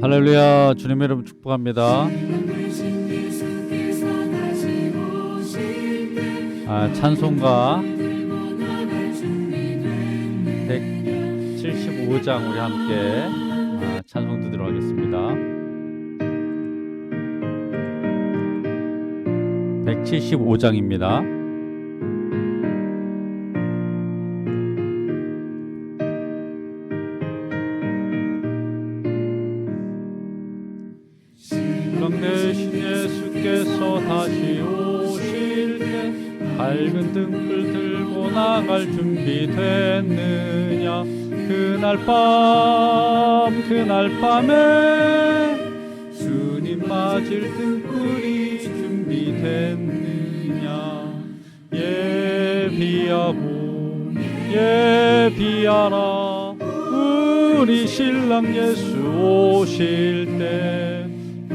할렐루야. 주님의 이름 축복합니다. 찬송가 175장 우리 함께 찬송 드리도록 하겠습니다. 175장입니다. 대신 예수께서 다시 오실 때 밝은 등불 들고 나갈 준비 됐느냐. 그날 밤에 주님 맞을 등불이 준비됐느냐. 예비하라 우리 신랑 예수 오실 때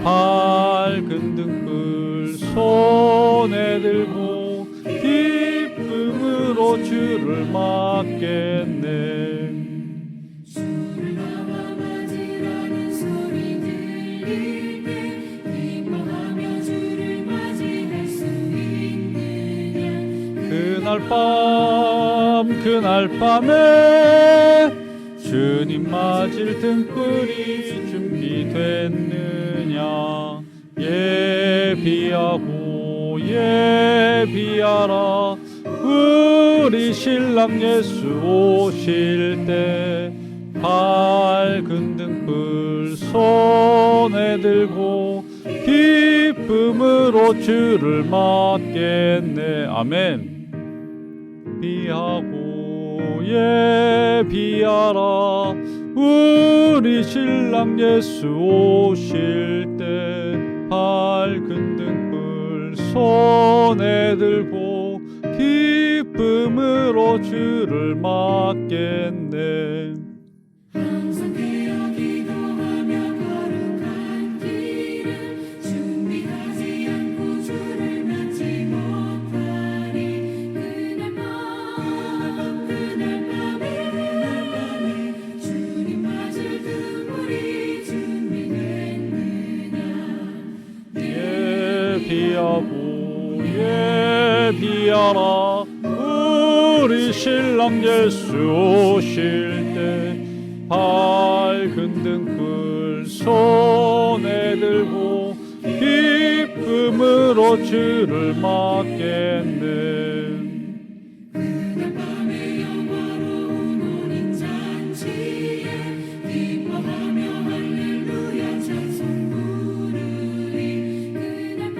밝은 등불 손에 들고 기쁨으로 주를 맞겠네. 주를 나와 맞으라는 소리 들릴 때 기뻐하며 주를 맞이할 수 있느냐. 그날 밤에 주님 맞을 등불이 준비됐느냐. 예비하라 우리 신랑 예수 오실 때 밝은 등불 손에 들고 기쁨으로 주를 맞겠네. 아멘. 예비하라 우리 신랑 예수 오실 때 밝은 등불 손에 들고 기쁨으로 주를 맞겠네. 항상 깨어 기도하며 거룩한 길을 준비하지 않고 주를 맞지 못하리. 그날 밤에 주님 맞을 등불이 준비됐느냐. 예비하라 우리 신랑 예수 오실 때 밝은 등불 손에 들고 기쁨으로 주를 맞겠네. 그날 밤에 영화로운 혼인잔치에 기뻐하며 할렐루야 찬송 부르리. 그날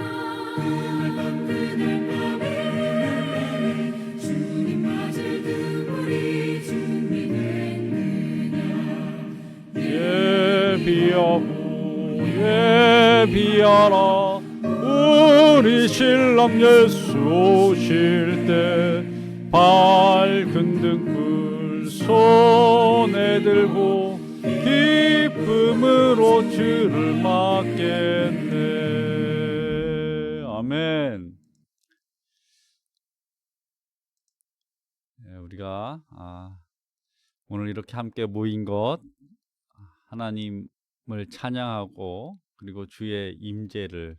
밤에 주님 맞을 등불이 준비됐느냐. 예비하라 우리 신랑 예수 오실 때 밝은 등불 손에 들고 기쁨으로 주를 맞겠네. 아멘. 우리가 오늘 이렇게 함께 모인 것, 하나님을 찬양하고 그리고 주의 임재를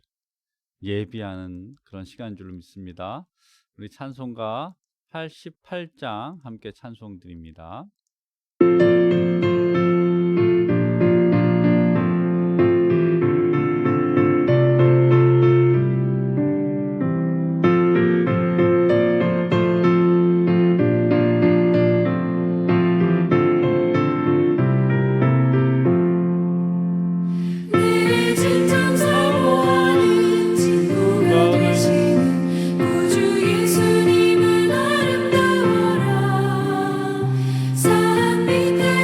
예비하는 그런 시간인 줄 믿습니다. 우리 찬송가 88장 함께 찬송 드립니다. 예수님은 아름다워라. 산 밑에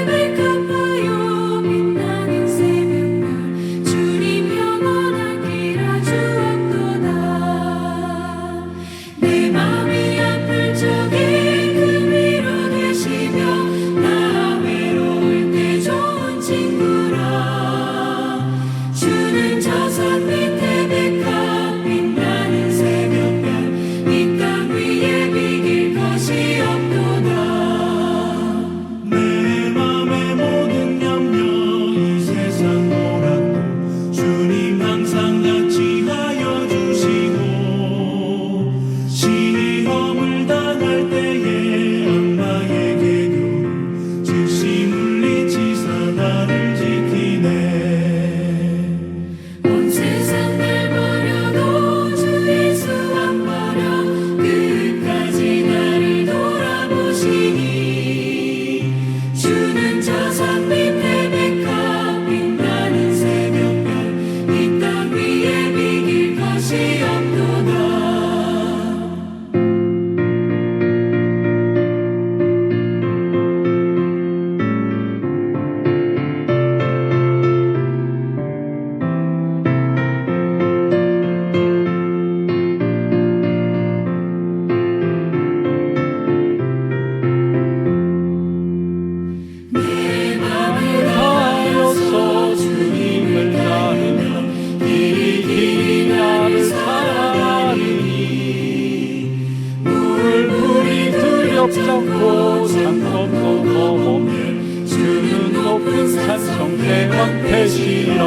높은 산 성대왕 되시라.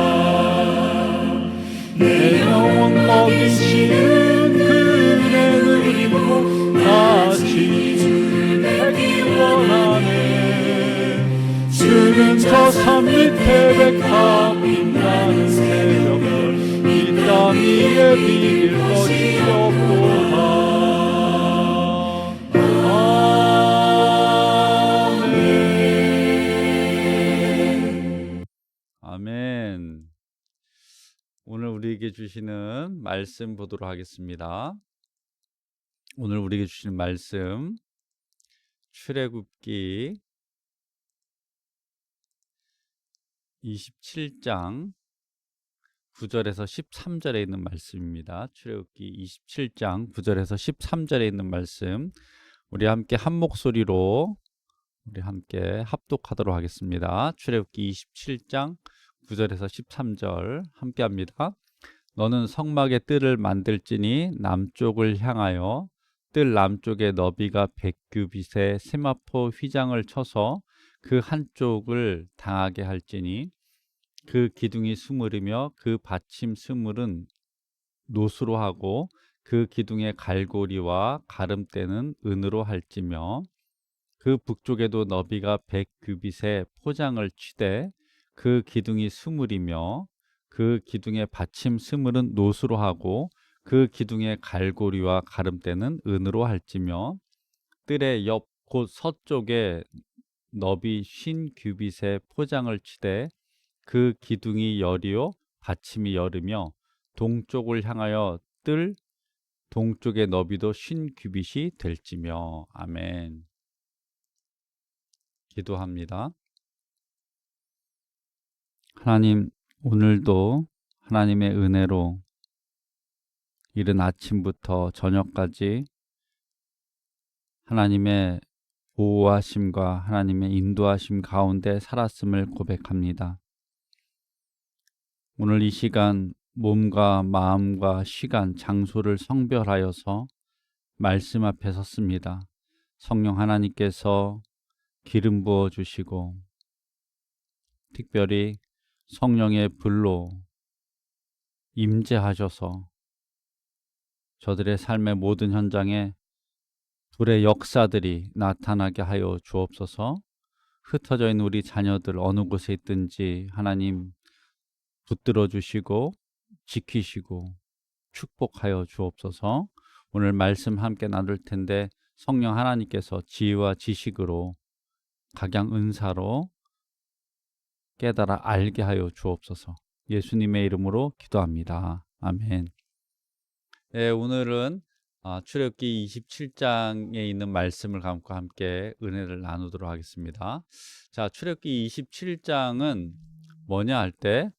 내 영혼 먹이시는 그 은혜를 입고 다시 주를 뵙기 원하네. 주는 저 산 밑에 백합 빛나는 새벽별, 이 땅 위에 비길 것이 없도다. 아멘. 오늘 우리에게 주시는 말씀 보도록 하겠습니다. 오늘 우리에게 주시는 말씀, 출애굽기 27장 9절에서 13절에 있는 말씀입니다. 출애굽기 27장 9절에서 13절에 있는 말씀, 우리 함께 한 목소리로 우리 함께 합독하도록 하겠습니다. 출애굽기 27장 9절에서 13절 함께 합니다. 너는 성막의 뜰을 만들지니 남쪽을 향하여 뜰 남쪽의 너비가 100규빗의 세마포 휘장을 쳐서 그 한쪽을 당하게 할지니 그 기둥이 스물이며 그 받침 스물은 노수로 하고 그 기둥의 갈고리와 가름대는 은으로 할지며 그 북쪽에도 너비가 100규빗의 포장을 치되 그 기둥이 스물이며 그 기둥의 받침 스물은 노수로 하고 그 기둥의 갈고리와 가름대는 은으로 할지며 뜰의 옆 곧 서쪽에 너비 50규빗의 포장을 치되 그 기둥이 열이요 받침이 열이며 동쪽을 향하여 뜰 동쪽의 너비도 50규빗이 될지며. 아멘. 기도합니다. 하나님, 오늘도 하나님의 은혜로 이른 아침부터 저녁까지 하나님의 보호하심과 하나님의 인도하심 가운데 살았음을 고백합니다. 오늘 이 시간 몸과 마음과 시간, 장소를 성별하여서 말씀 앞에 섰습니다. 성령 하나님께서 기름 부어 주시고 특별히 성령의 불로 임재하셔서 저들의 삶의 모든 현장에 불의 역사들이 나타나게 하여 주옵소서. 흩어져 있는 우리 자녀들 어느 곳에 있든지 하나님 붙들어 주시고 지키시고 축복하여 주옵소서. 오늘 말씀 함께 나눌 텐데 성령 하나님께서 지혜와 지식으로 각양 은사로 깨달아 알게 하여 주옵소서. 예수님의 이름으로 기도합니다. 아멘. 네, 오늘은 출애굽기 27장에 있는 말씀을 감고 함께 은혜를 나누도록 하겠습니다. 자, 출애굽기 27장은 뭐냐 할 때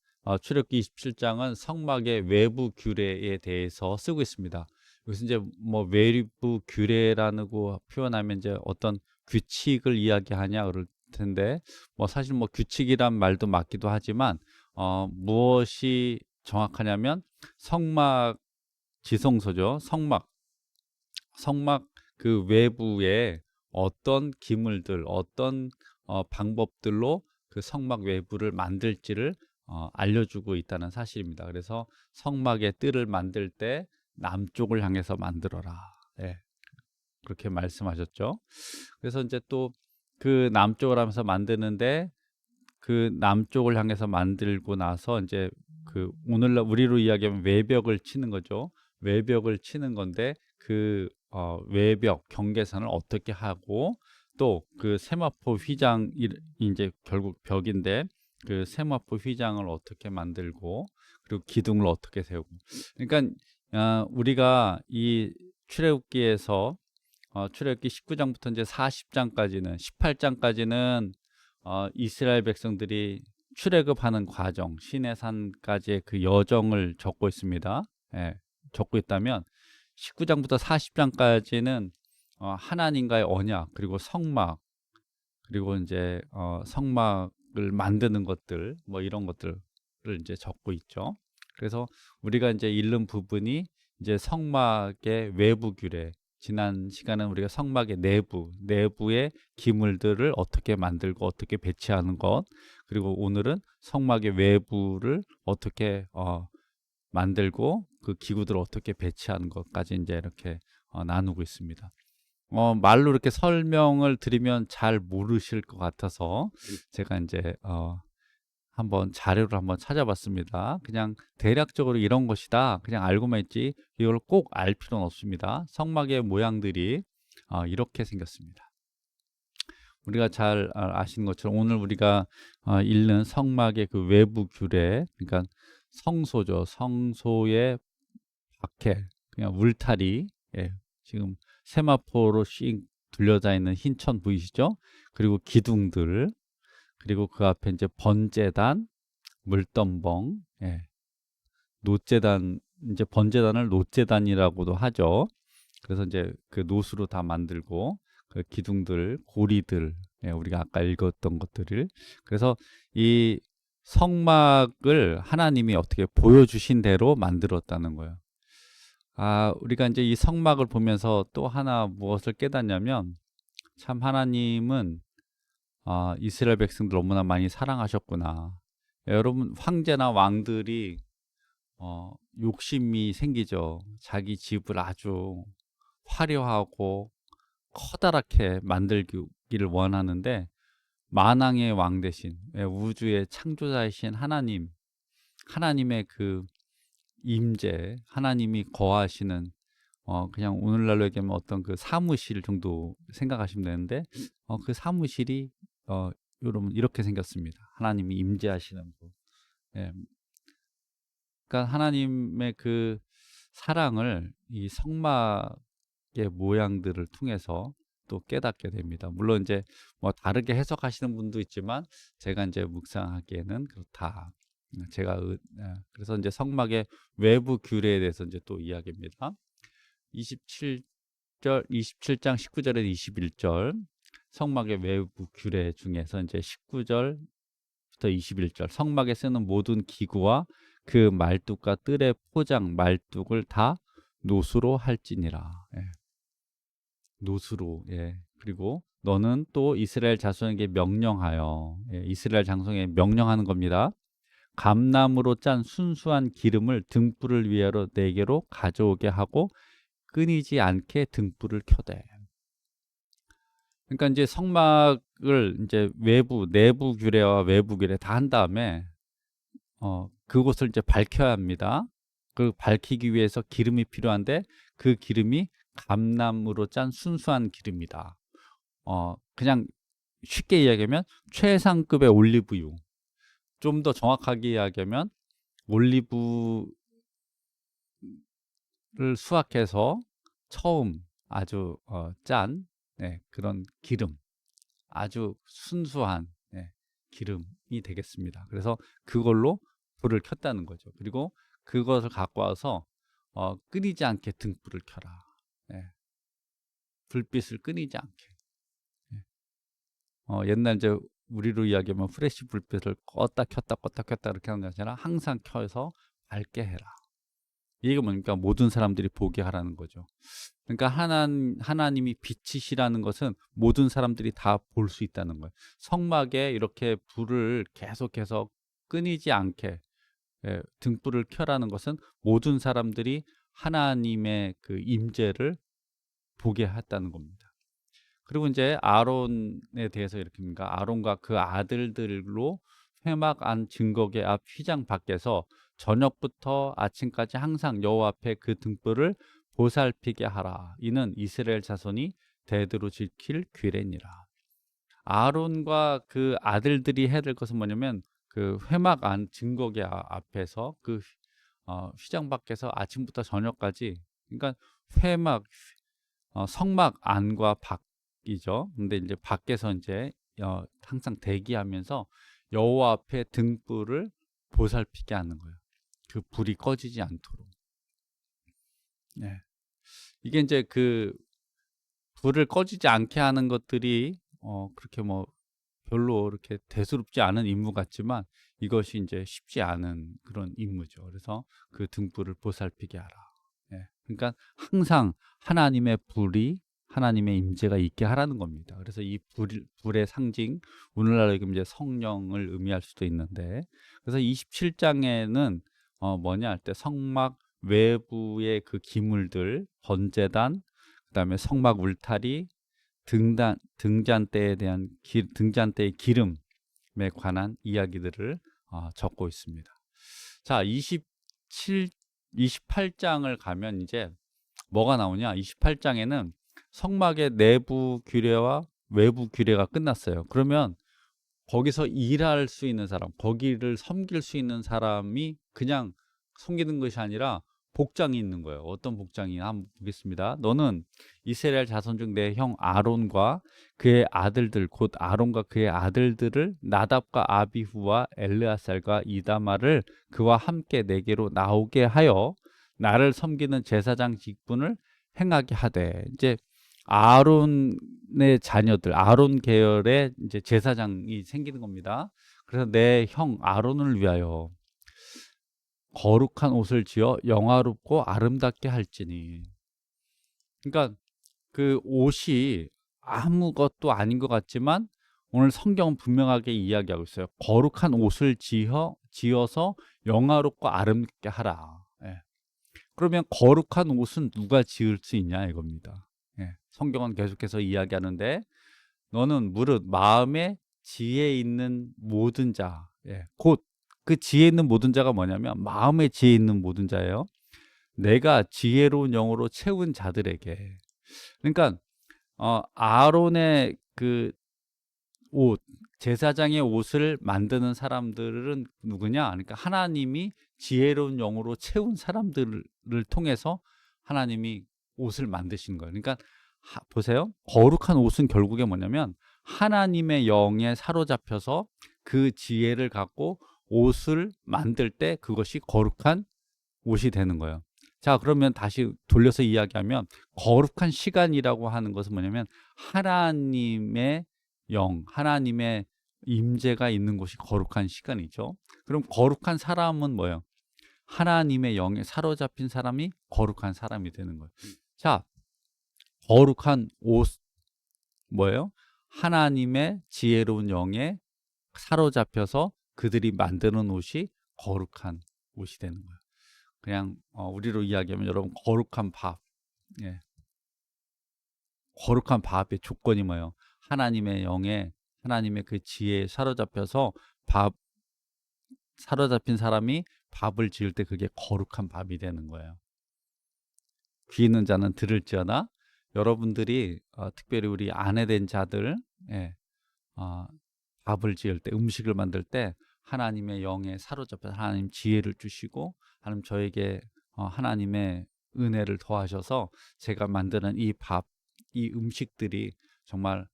출애굽기 27장은 성막의 외부 규례에 대해서 쓰고 있습니다. 여기서 이제 뭐 외부 규례라는 거 표현하면 이제 어떤 규칙을 이야기하냐 그럴 텐데 뭐 사실 뭐 규칙이란 말도 맞기도 하지만 무엇이 정확하냐면 성막 지성소죠. 성막 그 외부에 어떤 기물들, 어떤 방법들로 그 성막 외부를 만들지를 알려주고 있다는 사실입니다. 그래서 성막의 뜰을 만들 때 남쪽을 향해서 만들어라. 네, 그렇게 말씀하셨죠. 그래서 이제 또 그 남쪽을 하면서 만드는데 그 남쪽을 향해서 만들고 나서 이제 그 오늘날 우리로 이야기하면 외벽을 치는 거죠. 외벽을 치는 건데 그 외벽 경계선을 어떻게 하고 또 그 세마포 휘장 이제 결국 벽인데 그 세마포 휘장을 어떻게 만들고 그리고 기둥을 어떻게 세우고. 그러니까 우리가 이 출애굽기에서 출애굽기 19장부터 이제 40장까지는 18장까지는 이스라엘 백성들이 출애굽하는 과정, 시내산까지의 그 여정을 적고 있습니다. 예, 적고 있다면 19장부터 40장까지는 하나님과의 언약, 그리고 성막, 그리고 이제 성막을 만드는 것들, 뭐 이런 것들을 이제 적고 있죠. 그래서 우리가 이제 읽는 부분이 이제 성막의 외부 규례, 지난 시간은 우리가 성막의 내부의 기물들을 어떻게 만들고 어떻게 배치하는 것, 그리고 오늘은 성막의 외부를 어떻게 만들고 그 기구들을 어떻게 배치하는 것까지 이제 이렇게 나누고 있습니다. 말로 이렇게 설명을 드리면 잘 모르실 것 같아서 제가 이제 한번 자료를 한번 찾아봤습니다. 그냥 대략적으로 이런 것이다 그냥 알고만 있지 이걸 꼭 알 필요는 없습니다. 성막의 모양들이 이렇게 생겼습니다. 우리가 잘 아시는 것처럼 오늘 우리가 읽는 성막의 그 외부 규례, 그러니까 성소죠. 성소의 밖에 그냥 울타리, 예, 지금 세마포로 씩 둘러져 있는 흰천 보이시죠? 그리고 기둥들, 그리고 그 앞에 이제 번제단, 물덤벙, 예, 노제단, 이제 번제단을 노제단이라고도 하죠. 그래서 이제 그 노수로 다 만들고 그 기둥들, 고리들, 예, 우리가 아까 읽었던 것들을, 그래서 이 성막을 하나님이 어떻게 보여주신 대로 만들었다는 거예요. 우리가 이제 이 성막을 보면서 또 하나 무엇을 깨닫냐면, 참 하나님은 이스라엘 백성들 너무나 많이 사랑하셨구나. 여러분, 황제나 왕들이 욕심이 생기죠. 자기 집을 아주 화려하고 커다랗게 만들기를 원하는데, 만왕의 왕 대신 우주의 창조자이신 하나님의 그 임재, 하나님이 거하시는 그냥 오늘날로 얘기하면 어떤 그 사무실 정도 생각하시면 되는데, 그 사무실이 여러분 이렇게 생겼습니다. 하나님이 임재하시는 곳. 예. 그러니까 하나님의 그 사랑을 이 성막의 모양들을 통해서 또 깨닫게 됩니다. 물론 이제 뭐 다르게 해석하시는 분도 있지만 제가 이제 묵상하기에는 그렇다. 그래서 이제 성막의 외부 규례에 대해서 이제 또 이야기합니다. 27장 19절에서 21절 성막의 외부 규례 중에서 이제 19절부터 21절 성막에 쓰는 모든 기구와 그 말뚝과 뜰의 포장 말뚝을 다 노수로 할지니라. 예. 노수로. 예. 그리고 너는 또 이스라엘 자손에게 명령하여, 예, 이스라엘 장성에 명령하는 겁니다. 감나무로 짠 순수한 기름을 등불을 위하여 네개로 가져오게 하고 끊이지 않게 등불을 켜대. 그러니까 이제 성막을 이제 내부 규례와 외부 규례 다 한 다음에 그곳을 이제 밝혀야 합니다. 그 밝히기 위해서 기름이 필요한데 그 기름이 감나무로 짠 순수한 기름이다. 그냥 쉽게 이야기하면 최상급의 올리브유. 좀 더 정확하게 이야기하면 올리브를 수확해서 처음 아주 짠, 네, 그런 기름, 아주 순수한, 네, 기름이 되겠습니다. 그래서 그걸로 불을 켰다는 거죠. 그리고 그것을 갖고 와서 끊이지 않게 등불을 켜라. 네, 불빛을 끊이지 않게. 네. 옛날 이제 우리로 이야기하면 프레시 불빛을 껐다 켰다 이렇게 하는 게 아니라 항상 켜서 밝게 해라. 이게 뭡니까? 모든 사람들이 보게 하라는 거죠. 그러니까 하나님이 빛이시라는 것은 모든 사람들이 다 볼 수 있다는 거예요. 성막에 이렇게 불을 계속해서 끊이지 않게, 예, 등불을 켜라는 것은 모든 사람들이 하나님의 그 임재를 보게 했다는 겁니다. 그리고 이제 아론에 대해서 이렇게 합니다. 아론과 그 아들들로 회막 안 증거계 앞 휘장 밖에서 저녁부터 아침까지 항상 여호와 앞에 그 등불을 보살피게 하라. 이는 이스라엘 자손이 대대로 지킬 규례니라. 아론과 그 아들들이 해야 될 것은 뭐냐면 그 회막 안 증거계 앞에서 그 휘장 밖에서 아침부터 저녁까지, 그러니까 회막 성막 안과 밖이죠. 근데 이제 밖에서 이제 항상 대기하면서 여호와 앞에 등불을 보살피게 하는 거예요. 그 불이 꺼지지 않도록. 네. 이게 이제 그 불을 꺼지지 않게 하는 것들이 그렇게 뭐 별로 이렇게 대수롭지 않은 임무 같지만 이것이 이제 쉽지 않은 그런 임무죠. 그래서 그 등불을 보살피게 하라. 예. 그러니까 항상 하나님의 불이 하나님의 임재가 있게 하라는 겁니다. 그래서 이 불의 상징, 오늘날 이제 성령을 의미할 수도 있는데, 그래서 27장에는 뭐냐 할 때 성막 외부의 그 기물들, 번제단, 그다음에 성막 울타리, 등잔대에 대한 등잔대의 기름에 관한 이야기들을 적고 있습니다. 자, 28장을 가면 이제 뭐가 나오냐? 28장에는 성막의 내부 규례와 외부 규례가 끝났어요. 그러면 거기서 일할 수 있는 사람, 거기를 섬길 수 있는 사람이 그냥 섬기는 것이 아니라 복장이 있는 거예요. 어떤 복장이 한번 보겠습니다. 너는 이스라엘 자손 중 내 형 아론과 그의 아들들, 곧 아론과 그의 아들들을 나답과 아비후와 엘르아살과 이다마를 그와 함께 내게로 나오게 하여 나를 섬기는 제사장 직분을 행하게 하되, 이제 아론의 자녀들, 아론 계열의 이제 제사장이 생기는 겁니다. 그래서 내 형 아론을 위하여 거룩한 옷을 지어 영화롭고 아름답게 할지니. 그러니까 그 옷이 아무것도 아닌 것 같지만 오늘 성경은 분명하게 이야기하고 있어요. 거룩한 옷을 지어서 영화롭고 아름답게 하라. 예. 그러면 거룩한 옷은 누가 지을 수 있냐 이겁니다. 예. 성경은 계속해서 이야기하는데, 너는 무릇 마음에 지혜 있는 모든 자, 예. 곧 그 지혜 있는 모든 자가 뭐냐면 마음에 지혜 있는 모든 자예요. 내가 지혜로운 영으로 채운 자들에게. 그러니까 아론의 그 옷, 제사장의 옷을 만드는 사람들은 누구냐? 그러니까 하나님이 지혜로운 영으로 채운 사람들을 통해서 하나님이 옷을 만드신 거예요. 그러니까 보세요. 거룩한 옷은 결국에 뭐냐면 하나님의 영에 사로잡혀서 그 지혜를 갖고 옷을 만들 때 그것이 거룩한 옷이 되는 거예요. 자, 그러면 다시 돌려서 이야기하면 거룩한 시간이라고 하는 것은 뭐냐면 하나님의 영, 하나님의 임재가 있는 곳이 거룩한 시간이죠. 그럼 거룩한 사람은 뭐예요? 하나님의 영에 사로잡힌 사람이 거룩한 사람이 되는 거예요. 자, 거룩한 옷 뭐예요? 하나님의 지혜로운 영에 사로잡혀서 그들이 만드는 옷이 거룩한 옷이 되는 거예요. 그냥 우리로 이야기하면 여러분 거룩한 밥, 예. 거룩한 밥의 조건이 뭐예요? 하나님의 영에, 하나님의 그 지혜에 사로잡혀서 사로잡힌 사람이 밥을 지을 때 그게 거룩한 밥이 되는 거예요. 귀 있는 자는 들을지어다. 여러분들이 특별히 우리 아내된 자들, 예, 밥을 지을 때, 음식을 만들 때 하나님의 영에 사로잡혀 하나님 지혜를 주시고, 하나님 저에게 하나님의 은혜를 더하셔서 제가 만드는 이 밥, 이 음식들이 정말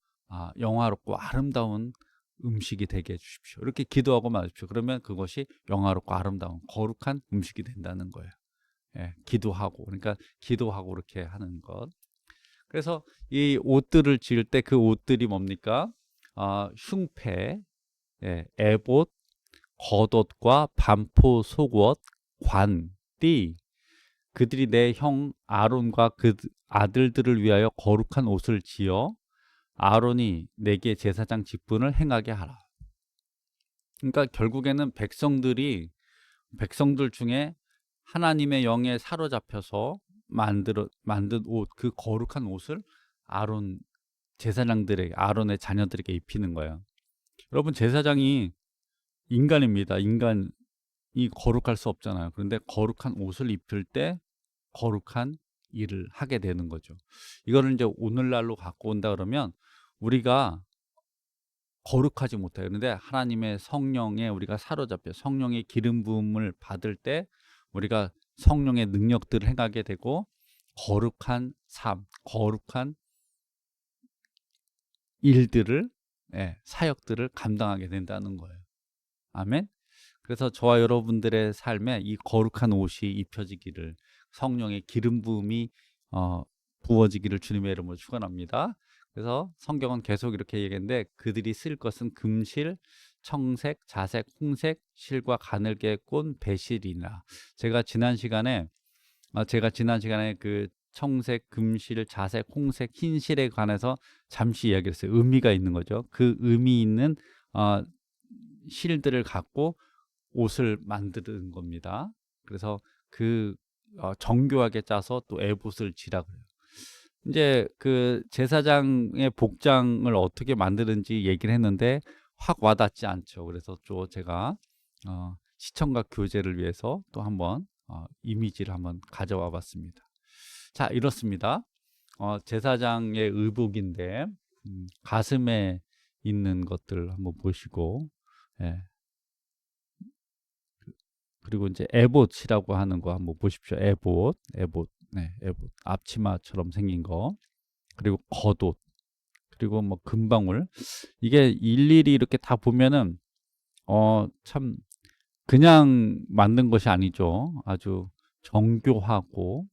영화롭고 아름다운 음식이 되게 해주십시오. 이렇게 기도하고 마십시오. 그러면 그것이 영화롭고 아름다운 거룩한 음식이 된다는 거예요. 예, 기도하고, 그러니까 기도하고 이렇게 하는 것. 그래서 이 옷들을 지을 때 그 옷들이 뭡니까? 흉패, 예, 에봇, 겉옷과 반포 속옷, 관, 띠. 그들이 내 형 아론과 그 아들들을 위하여 거룩한 옷을 지어 아론이 내게 제사장 직분을 행하게 하라. 그러니까 결국에는 백성들 중에 하나님의 영에 사로잡혀서 만든 옷, 그 거룩한 옷을 아론 제사장들에게, 아론의 자녀들에게 입히는 거예요. 여러분, 제사장이 인간입니다. 인간이 거룩할 수 없잖아요. 그런데 거룩한 옷을 입힐 때 거룩한 일을 하게 되는 거죠. 이거를 이제 오늘날로 갖고 온다 그러면 우리가 거룩하지 못해요. 그런데 하나님의 성령에 우리가 사로잡혀 성령의 기름 부음을 받을 때 우리가 성령의 능력들을 행하게 되고 거룩한 삶, 거룩한 일들을, 예, 사역들을 감당하게 된다는 거예요. 아멘. 그래서 저와 여러분들의 삶에 이 거룩한 옷이 입혀지기를, 성령의 기름 부음이 부어지기를 주님의 이름으로 축원합니다. 그래서 성경은 계속 이렇게 얘기했는데, 그들이 쓸 것은 금실, 청색, 자색, 홍색, 실과 가늘게 꼰 배실이나. 제가 지난 시간에 제가 지난 시간에 그 청색, 금실, 자색, 홍색, 흰실에 관해서 잠시 이야기했어요. 의미가 있는 거죠. 그 의미 있는 실들을 갖고 옷을 만드는 겁니다. 그래서 그 정교하게 짜서 또 에봇을 지라 그래요. 이제 그 제사장의 복장을 어떻게 만드는지 얘기를 했는데 확 와닿지 않죠. 그래서 또 제가 시청각 교재를 위해서 또 한번 이미지를 한번 가져와 봤습니다. 자, 이렇습니다. 제사장의 의복인데 가슴에 있는 것들 한번 보시고, 예. 그리고 이제 에봇이라고 하는 거 한번 보십시오. 에봇, 네, 에봇. 앞치마처럼 생긴 거. 그리고 겉옷. 그리고 뭐 금방울. 이게 일일이 이렇게 다 보면은 참 그냥 만든 것이 아니죠. 아주 정교하고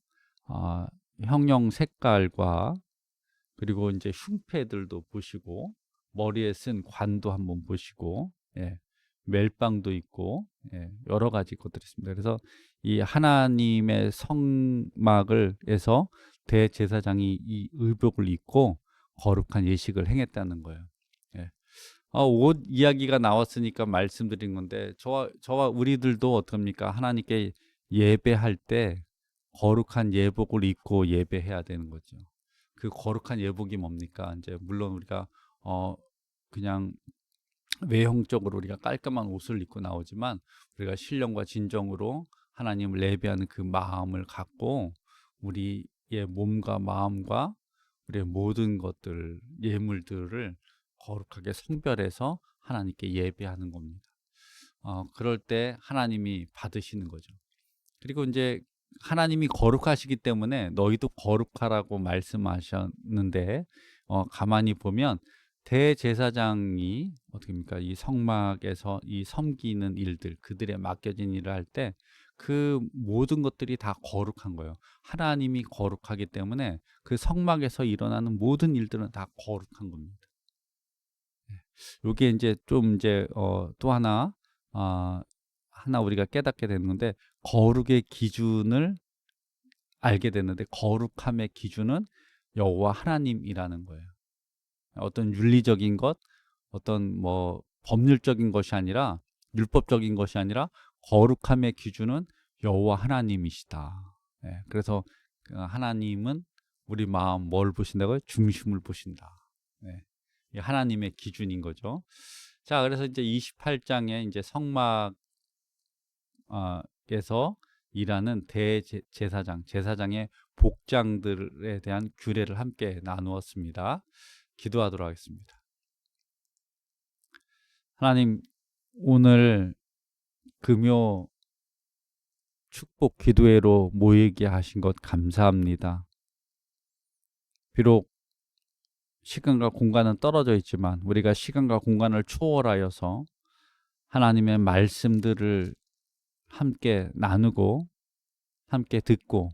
형형 색깔과 그리고 이제 흉패들도 보시고 머리에 쓴 관도 한번 보시고, 예, 멜빵도 있고, 예, 여러 가지 것들이 있습니다. 그래서 이 하나님의 성막을 해서 대제사장이 이 의복을 입고 거룩한 예식을 행했다는 거예요. 예. 옷 이야기가 나왔으니까 말씀드린 건데 저와 우리들도 어떻습니까? 하나님께 예배할 때 거룩한 예복을 입고 예배해야 되는 거죠. 그 거룩한 예복이 뭡니까? 이제 물론 우리가 그냥 외형적으로 우리가 깔끔한 옷을 입고 나오지만 우리가 신령과 진정으로 하나님을 예배하는 그 마음을 갖고 우리의 몸과 마음과 우리의 모든 것들, 예물들을 거룩하게 성별해서 하나님께 예배하는 겁니다. 그럴 때 하나님이 받으시는 거죠. 그리고 이제 하나님이 거룩하시기 때문에 너희도 거룩하라고 말씀하셨는데 가만히 보면 대제사장이 어떻게입니까? 이 성막에서 이 섬기는 일들, 그들의 맡겨진 일을 할 때 그 모든 것들이 다 거룩한 거예요. 하나님이 거룩하기 때문에 그 성막에서 일어나는 모든 일들은 다 거룩한 겁니다. 이게 이제 좀 이제 또 하나 우리가 깨닫게 되는 건데 거룩의 기준을 알게 되는데 거룩함의 기준은 여호와 하나님이라는 거예요. 어떤 윤리적인 것, 어떤 뭐 법률적인 것이 아니라 율법적인 것이 아니라 거룩함의 기준은 여호와 하나님이시다. 예, 그래서 하나님은 우리 마음 뭘 보신다고요? 중심을 보신다. 예, 이게 하나님의 기준인 거죠. 자, 그래서 이제 28장에 이제 성막에서 일하는 대제사장, 제사장의 복장들에 대한 규례를 함께 나누었습니다. 기도하도록 하겠습니다. 하나님, 오늘 금요 축복 기도회로 모이게 하신 것 감사합니다. 비록 시간과 공간은 떨어져 있지만 우리가 시간과 공간을 초월하여서 하나님의 말씀들을 함께 나누고 함께 듣고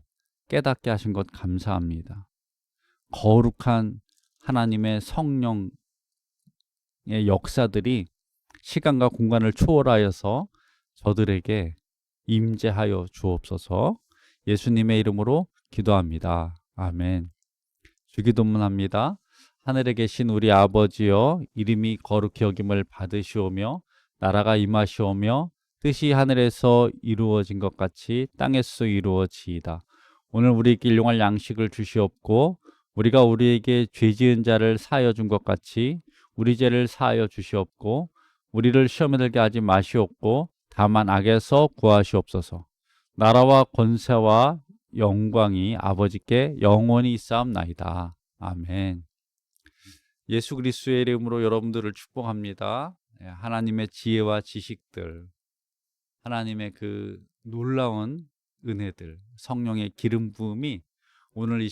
깨닫게 하신 것 감사합니다. 거룩한 하나님의 성령의 역사들이 시간과 공간을 초월하여서 저들에게 임재하여 주옵소서. 예수님의 이름으로 기도합니다. 아멘. 주기도문합니다. 하늘에 계신 우리 아버지여, 이름이 거룩히 여김을 받으시오며 나라가 임하시오며 뜻이 하늘에서 이루어진 것 같이 땅에서 이루어지이다. 오늘 우리에게 일용할 양식을 주시옵고 우리가 우리에게 죄 지은 자를 사하여 준 것 같이 우리 죄를 사하여 주시옵고 우리를 시험에 들게 하지 마시옵고 다만 악에서 구하시옵소서. 나라와 권세와 영광이 아버지께 영원히 있사옵나이다. 아멘. 예수 그리스도의 이름으로 여러분들을 축복합니다. 하나님의 지혜와 지식들, 하나님의 그 놀라운 은혜들, 성령의 기름 부음이 오늘 이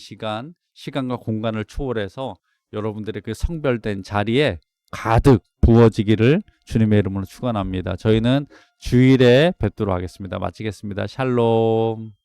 시간과 공간을 초월해서 여러분들의 그 성별된 자리에 가득 부어지기를 주님의 이름으로 축원합니다. 저희는 주일에 뵙도록 하겠습니다. 마치겠습니다. 샬롬.